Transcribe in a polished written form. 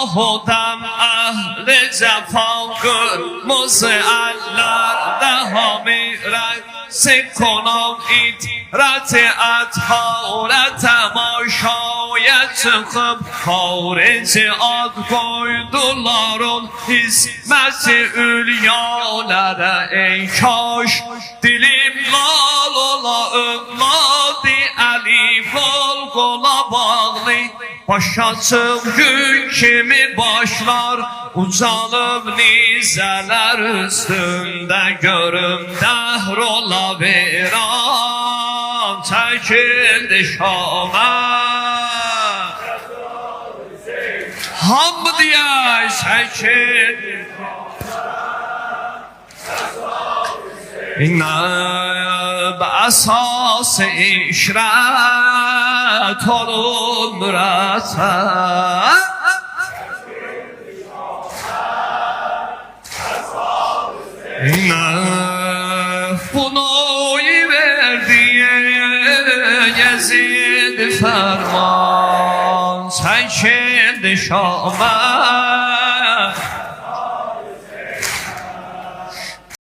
آهدم اهل جفا مزعلر ده میرن سکنم ایترت اتها تماشایت خب خارج آدگوی دلارون حزمت الیالره ای کاش dilim lala övladı Ali Volgola bağlı Başa çık gün kimi başlar Ucalıb nizeler üstünde görüm Dehrola viran çekildi Şam'a Hamdiye çekildi İnne بأساس عشرت عمرت İnne bunuyu verdiye Yezid ferman çekildi Şam'a